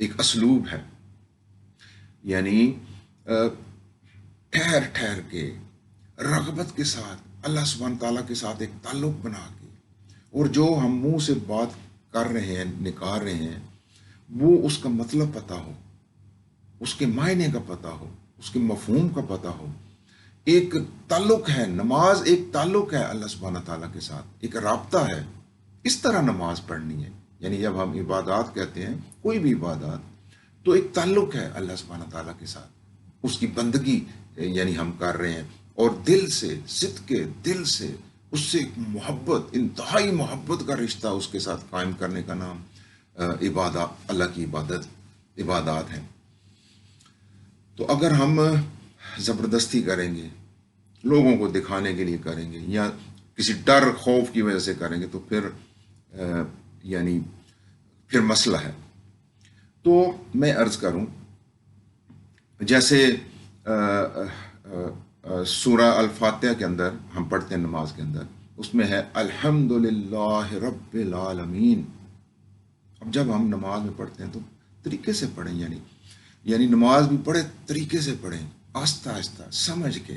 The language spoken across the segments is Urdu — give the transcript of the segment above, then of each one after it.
ایک اسلوب ہے، یعنی ٹھہر ٹھہر کے رغبت کے ساتھ اللہ سبحانہ تعالیٰ کے ساتھ ایک تعلق بنا کے، اور جو ہم منہ سے بات کر رہے ہیں، نکال رہے ہیں، وہ اس کا مطلب پتہ ہو، اس کے معنی کا پتہ ہو، اس کے مفہوم کا پتہ ہو۔ ایک تعلق ہے، نماز ایک تعلق ہے اللہ سبحانہ تعالیٰ کے ساتھ، ایک رابطہ ہے۔ اس طرح نماز پڑھنی ہے، یعنی جب ہم عبادات کہتے ہیں، کوئی بھی عبادات، تو ایک تعلق ہے اللہ سبحانہ تعالیٰ کے ساتھ، اس کی بندگی یعنی ہم کر رہے ہیں، اور دل سے، صدق کے دل سے اس سے ایک محبت، انتہائی محبت کا رشتہ اس کے ساتھ قائم کرنے کا نام عبادات، اللہ کی عبادات ہیں۔ تو اگر ہم زبردستی کریں گے، لوگوں کو دکھانے کے لیے کریں گے، یا کسی ڈر خوف کی وجہ سے کریں گے، تو پھر یعنی پھر مسئلہ ہے۔ تو میں عرض کروں، جیسے سورہ الفاتحہ کے اندر ہم پڑھتے ہیں نماز کے اندر، اس میں ہے الحمدللہ رب العالمین۔ اب جب ہم نماز میں پڑھتے ہیں تو طریقے سے پڑھیں، یعنی نماز بھی پڑھے طریقے سے پڑھیں، آہستہ آہستہ سمجھ کے۔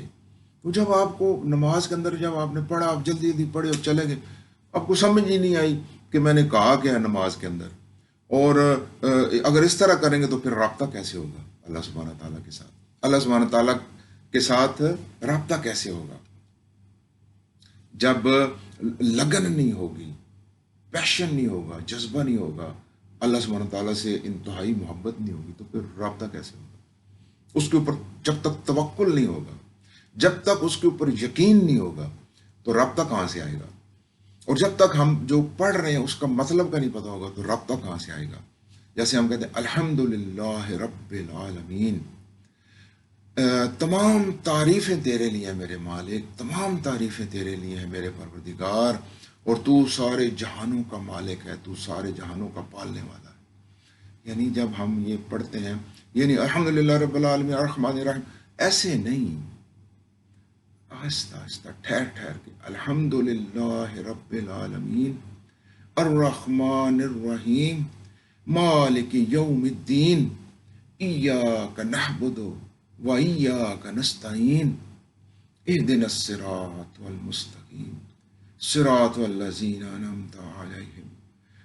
تو جب آپ کو نماز کے اندر جب آپ نے پڑھا، آپ جلدی جلدی پڑھے اور چلے گئے، آپ کو سمجھ ہی نہیں آئی کہ میں نے کہا کیا ہے نماز کے اندر۔ اور اگر اس طرح کریں گے تو پھر رابطہ کیسے ہوگا اللہ سبحانہ تعالیٰ کے ساتھ؟ اللہ سبحانہ تعالیٰ کے ساتھ رابطہ کیسے ہوگا جب لگن نہیں ہوگی، پیشن نہیں ہوگا، جذبہ نہیں ہوگا، اللہ سبحانہ تعالیٰ سے انتہائی محبت نہیں ہوگی، تو پھر رابطہ کیسے ہوگا؟ اس کے اوپر جب تک توکل نہیں ہوگا، جب تک اس کے اوپر یقین نہیں ہوگا، تو رابطہ کہاں سے آئے گا؟ اور جب تک ہم جو پڑھ رہے ہیں اس کا مطلب کا نہیں پتا ہوگا، تو رابطہ کہاں سے آئے گا؟ جیسے ہم کہتے ہیں الحمدللہ رب العالمین، تمام تعریفیں تیرے لیے ہیں میرے مالک، تمام تعریفیں تیرے لیے ہیں میرے پروردگار، اور تو سارے جہانوں کا مالک ہے، تو سارے جہانوں کا پالنے والا ہے۔ یعنی جب ہم یہ پڑھتے ہیں، یعنی الحمدللہ رب العالمین الرحمن الرحیم، ایسے نہیں، آہستہ آہستہ ٹھہر ٹھہر کے الحمدللہ رب العالمین الرحمن الرحیم مالک یوم الدین ایاک نعبد و ایاک نستعین اہدنا الصراط المستقیم صراط الذین انعمت علیہم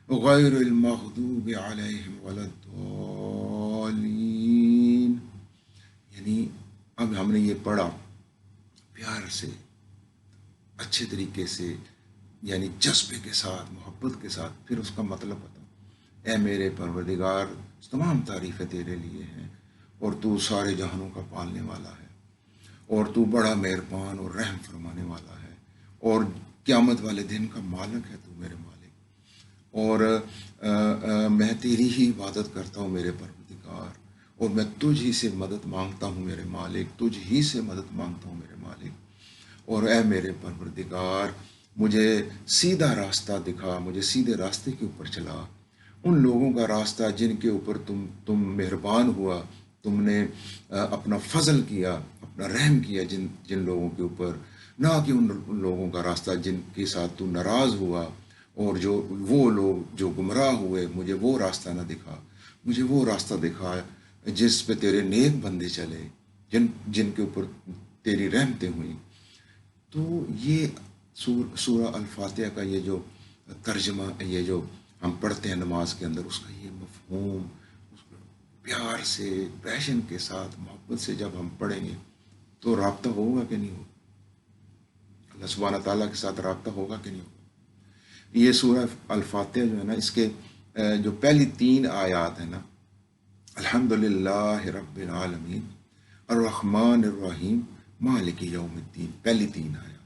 غیر المغضوب علیہم ولا الضالین۔ یعنی اب ہم نے یہ پڑھا پیار سے، اچھے طریقے سے، یعنی جذبے کے ساتھ، محبت کے ساتھ، پھر اس کا مطلب بتاؤ۔ اے میرے پروردگار، تمام تعریفیں تیرے لیے ہیں، اور تو سارے جہانوں کا پالنے والا ہے، اور تو بڑا مہربان اور رحم فرمانے والا ہے، اور قیامت والے دن کا مالک ہے تو میرے مالک، اور میں تیری ہی عبادت کرتا ہوں میرے پروردگار، اور میں تجھ ہی سے مدد مانگتا ہوں میرے مالک، تجھ ہی سے مدد مانگتا ہوں میرے مالک، اور اے میرے پروردگار مجھے سیدھا راستہ دکھا، مجھے سیدھے راستے کے اوپر چلا، ان لوگوں کا راستہ جن کے اوپر تم مہربان ہوا، تم نے اپنا فضل کیا، اپنا رحم کیا جن لوگوں کے اوپر، نہ کہ ان لوگوں کا راستہ جن کے ساتھ تو ناراض ہوا، اور وہ لوگ جو گمراہ ہوئے، مجھے وہ راستہ نہ دکھا، مجھے وہ راستہ دکھا جس پہ تیرے نیک بندے چلے، جن کے اوپر تیری رحمتیں ہوئیں۔ تو یہ سورہ الفاتحہ کا یہ جو ترجمہ، یہ جو ہم پڑھتے ہیں نماز کے اندر، اس کا یہ مفہوم، اس کو پیار سے، پیشن کے ساتھ، محبت سے جب ہم پڑھیں گے تو رابطہ ہوگا کہ نہیں ہوگا؟ اللہ سبحانہ تعالیٰ کے ساتھ رابطہ ہوگا کہ نہیں ہوگا؟ یہ سورہ الفاتحہ جو ہے نا، اس کے جو پہلی 3 آیات ہیں نا، الحمدللہ رب العالمین الرحمن الرحیم مالک یوم الدین، پہلی 3 آیات،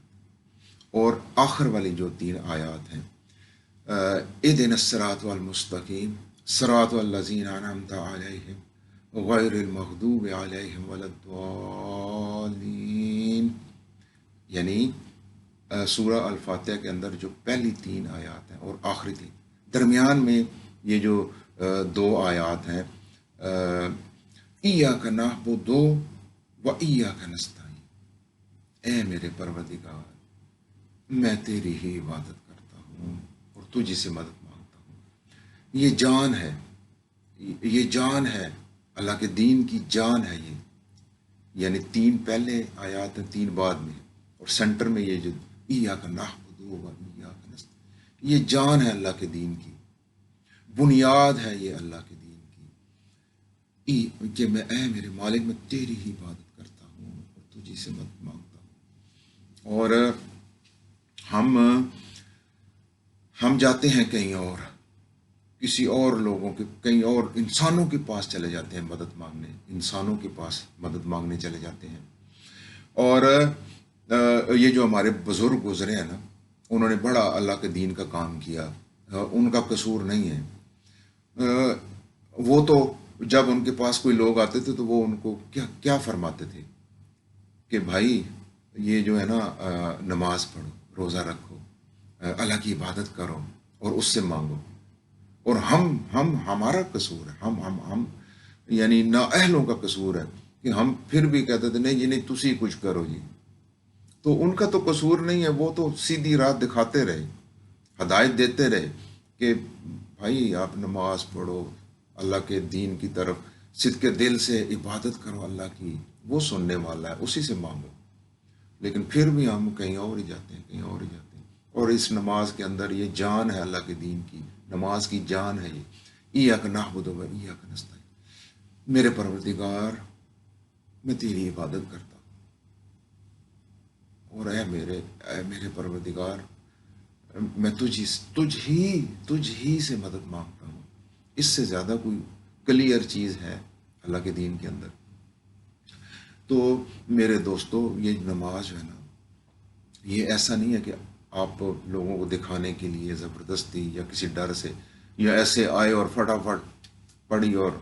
اور آخر والی جو 3 آیات ہیں اہدنا الصراط المستقیم صراط الذین انعمت علیہم غیر المغضوب علیہم ولا الضالین۔ یعنی سورہ الفاتحہ کے اندر جو پہلی 3 آیات ہیں اور آخری 3، درمیان میں یہ جو 2 آیات ہیں ایاک نعبد و ایاک نستعین، اے میرے پروردگار میں تیری ہی عبادت کرتا ہوں اور تجھ سے مدد مانگتا ہوں۔ یہ جان ہے، یہ جان ہے اللہ کے دین کی جان ہے یہ، یعنی 3 پہلے آیات ہیں 3 بعد میں، اور سینٹر میں یہ جو ایاک نعبد و ایاک نستعین، یہ جان ہے اللہ کے دین کی، بنیاد ہے یہ اللہ کے دین کی، کہ میں اے میرے مالک میں تیری ہی عبادت کرتا ہوں اور تجھی سے مدد مانگتا ہوں۔ اور ہم جاتے ہیں کہیں اور، کسی اور لوگوں کے، کہیں اور انسانوں کے پاس چلے جاتے ہیں مدد مانگنے، انسانوں کے پاس مدد مانگنے چلے جاتے ہیں۔ اور یہ جو ہمارے بزرگ گزرے ہیں نا، انہوں نے بڑا اللہ کے دین کا کام کیا، ان کا قصور نہیں ہے۔ وہ تو جب ان کے پاس کوئی لوگ آتے تھے تو وہ ان کو کیا فرماتے تھے کہ بھائی یہ جو ہے نا نماز پڑھو، روزہ رکھو، اللہ کی عبادت کرو اور اس سے مانگو۔ اور ہمارا قصور ہے، ہم یعنی نااہلوں کا قصور ہے کہ ہم پھر بھی کہتے تھے نہیں جی نہیں تسی کچھ کرو جی۔ تو ان کا تو قصور نہیں ہے، وہ تو سیدھی راہ دکھاتے رہے، ہدایت دیتے رہے کہ بھائی آپ نماز پڑھو، اللہ کے دین کی طرف صدق دل سے عبادت کرو اللہ کی، وہ سننے والا ہے، اسی سے مانگو۔ لیکن پھر بھی ہم کہیں اور ہی جاتے ہیں، کہیں اور ہی جاتے ہیں۔ اور اس نماز کے اندر یہ جان ہے اللہ کے دین کی، نماز کی جان ہے یہ، ایاک نعبد و ایاک نستعین، میرے پروردگار میں تیری عبادت کرتا ہوں، اور اے میرے پروردگار میں تجھ ہی سے مدد مانگتا ہوں۔ اس سے زیادہ کوئی کلیئر چیز ہے اللہ کے دین کے اندر؟ تو میرے دوستو، یہ نماز ہے نا، یہ ایسا نہیں ہے کہ آپ لوگوں کو دکھانے کے لیے زبردستی یا کسی ڈر سے یا ایسے آئے اور فٹافٹ پڑھی، اور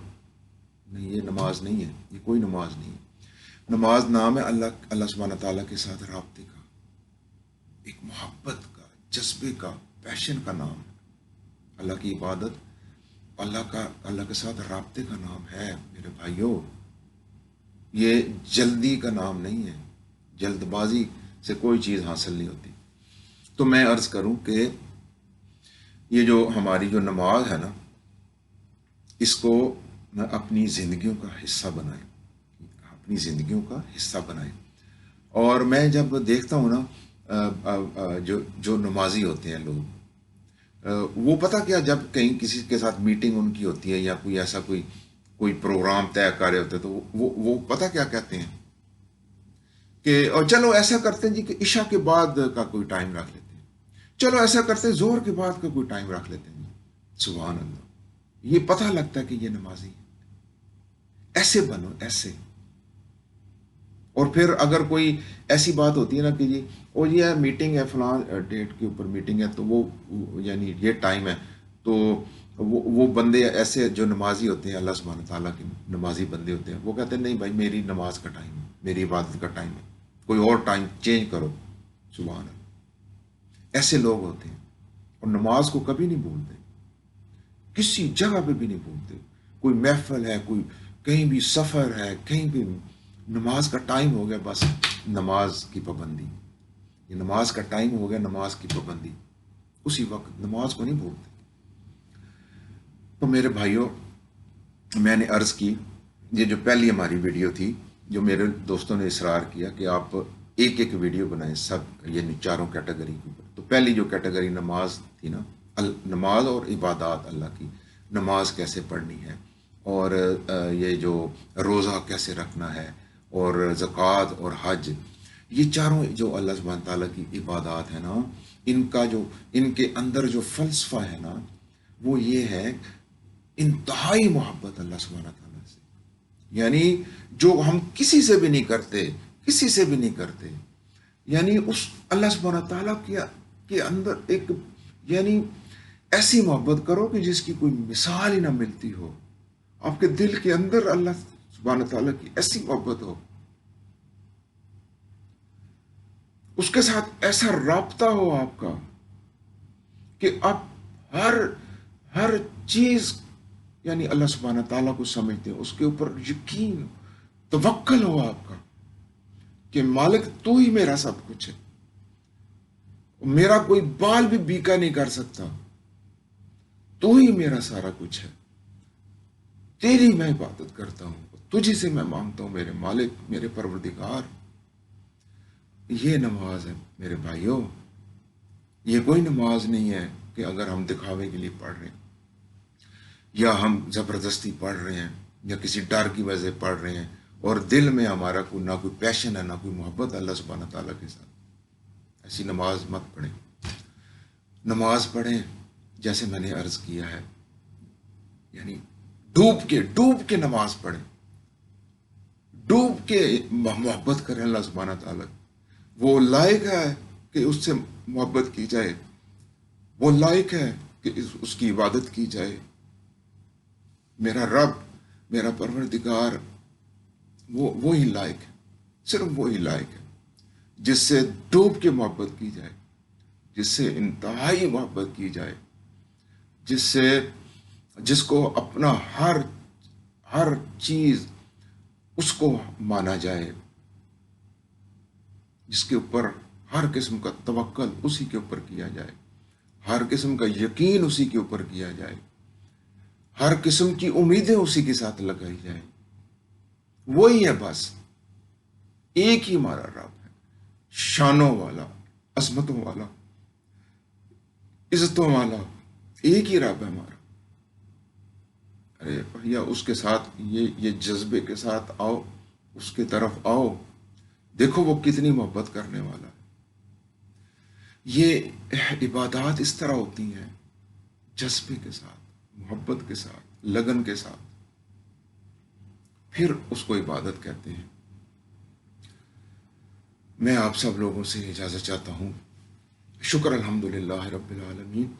نہیں، یہ نماز نہیں ہے، یہ کوئی نماز نہیں ہے۔ نماز نام ہے اللہ سبحانہ تعالیٰ کے ساتھ رابطے کا، ایک محبت کا، جذبے کا، پیشن کا نام ہے۔ اللہ کی عبادت اللہ کے ساتھ رابطے کا نام ہے میرے بھائیوں، یہ جلدی کا نام نہیں ہے، جلد بازی سے کوئی چیز حاصل نہیں ہوتی۔ تو میں عرض کروں کہ یہ جو ہماری جو نماز ہے نا، اس کو اپنی زندگیوں کا حصہ بنائیں، اپنی زندگیوں کا حصہ بنائیں۔ اور میں جب دیکھتا ہوں نا جو نمازی ہوتے ہیں لوگ، وہ پتہ کیا، جب کہیں کسی کے ساتھ میٹنگ ان کی ہوتی ہے یا کوئی ایسا کوئی پروگرام طے کر رہے ہوتے، تو وہ پتہ کیا کہتے ہیں کہ اور چلو ایسا کرتے ہیں جی کہ عشاء کے بعد کا کوئی ٹائم رکھ لیتے ہیں، چلو ایسا کرتے ہیں زہر کے بعد کا کوئی ٹائم رکھ لیتے ہیں جی۔ سبحان اللہ، یہ پتہ لگتا ہے کہ یہ نمازی ہے۔ ایسے بنو، ایسے۔ اور پھر اگر کوئی ایسی بات ہوتی ہے نا کہ جی اور یہ میٹنگ ہے، فلاں ڈیٹ کے اوپر میٹنگ ہے، تو وہ یعنی یہ ٹائم ہے، تو وہ بندے ایسے جو نمازی ہوتے ہیں، اللہ سبحانہ تعالیٰ کے نمازی بندے ہوتے ہیں، وہ کہتے ہیں نہیں بھائی میری نماز کا ٹائم ہے، میری عبادت کا ٹائم ہے، کوئی اور ٹائم چینج کرو۔ سبحان اللہ، ایسے لوگ ہوتے ہیں اور نماز کو کبھی نہیں بھولتے، کسی جگہ پہ بھی نہیں بھولتے۔ کوئی محفل ہے، کوئی کہیں بھی سفر ہے، کہیں بھی نماز کا ٹائم ہو گیا، بس نماز کی پابندی، یہ نماز کا ٹائم ہو گیا، نماز کی پابندی، اسی وقت نماز کو نہیں بھولتے۔ تو میرے بھائیوں، میں نے عرض کی، یہ جو پہلی ہماری ویڈیو تھی، جو میرے دوستوں نے اصرار کیا کہ آپ ایک ویڈیو بنائیں سب یہ چاروں کیٹیگری کے اوپر، تو پہلی جو کیٹیگری نماز تھی نا، نماز اور عبادات اللہ کی، نماز کیسے پڑھنی ہے، اور یہ جو روزہ کیسے رکھنا ہے، اور زکوٰۃ اور حج، یہ چاروں جو اللہ سبحانہ تعالیٰ کی عبادات ہیں نا، ان کے اندر جو فلسفہ ہے نا، وہ یہ ہے انتہائی محبت اللہ سبحانہ تعالیٰ سے، یعنی جو ہم کسی سے بھی نہیں کرتے، کسی سے بھی نہیں کرتے، یعنی اس اللہ سبحانہ تعالیٰ کے اندر ایک یعنی ایسی محبت کرو کہ جس کی کوئی مثال ہی نہ ملتی ہو، آپ کے دل کے اندر اللہ سبحانہ تعالیٰ کی ایسی محبت ہو، اس کے ساتھ ایسا رابطہ ہو آپ کا کہ آپ ہر چیز یعنی اللہ سبحانہ تعالیٰ کو سمجھتے ہیں، اس کے اوپر یقین، توکل ہو آپ کا کہ مالک تو ہی میرا سب کچھ ہے، میرا کوئی بال بھی بیکا نہیں کر سکتا، تو ہی میرا سارا کچھ ہے۔ تیری میں عبادت کرتا ہوں, تجھی سے میں مانگتا ہوں میرے مالک, میرے پروردگار. یہ نماز ہے میرے بھائیوں. یہ کوئی نماز نہیں ہے کہ اگر ہم دکھاوے کے لیے پڑھ رہے ہیں, یا ہم زبردستی پڑھ رہے ہیں, یا کسی ڈر کی وجہ سے پڑھ رہے ہیں, اور دل میں ہمارا نہ کوئی پیشن ہے, نہ کوئی محبت اللہ سبحانہ تعالیٰ کے ساتھ. ایسی نماز مت پڑھیں. نماز پڑھیں جیسے میں نے عرض کیا ہے, یعنی ڈوب کے نماز پڑھیں, ڈوب کے محبت کریں اللہ سبحانہ تعالیٰ. وہ لائق ہے کہ اس سے محبت کی جائے, وہ لائق ہے کہ اس کی عبادت کی جائے. میرا رب, میرا پروردگار, وہی لائق ہے, صرف وہی لائق ہے جس سے ڈوب کے محبت کی جائے, جس سے انتہائی محبت کی جائے, جس کو اپنا ہر چیز اس کو مانا جائے, جس کے اوپر ہر قسم کا توکل اسی کے اوپر کیا جائے, ہر قسم کا یقین اسی کے اوپر کیا جائے, ہر قسم کی امیدیں اسی کے ساتھ لگائی جائیں. وہی ہے بس, ایک ہی ہمارا رب ہے, شانوں والا, عظمتوں والا, عزتوں والا, ایک ہی رب ہے ہمارا. ارے بھیا اس کے ساتھ یہ جذبے کے ساتھ آؤ, اس کے طرف آؤ, دیکھو وہ کتنی محبت کرنے والا ہے. یہ عبادات اس طرح ہوتی ہیں, جذبے کے ساتھ, محبت کے ساتھ, لگن کے ساتھ, پھر اس کو عبادت کہتے ہیں. میں آپ سب لوگوں سے اجازت چاہتا ہوں. شکر الحمدللہ رب العالمین.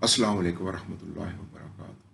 السلام علیکم ورحمۃ اللہ وبرکاتہ.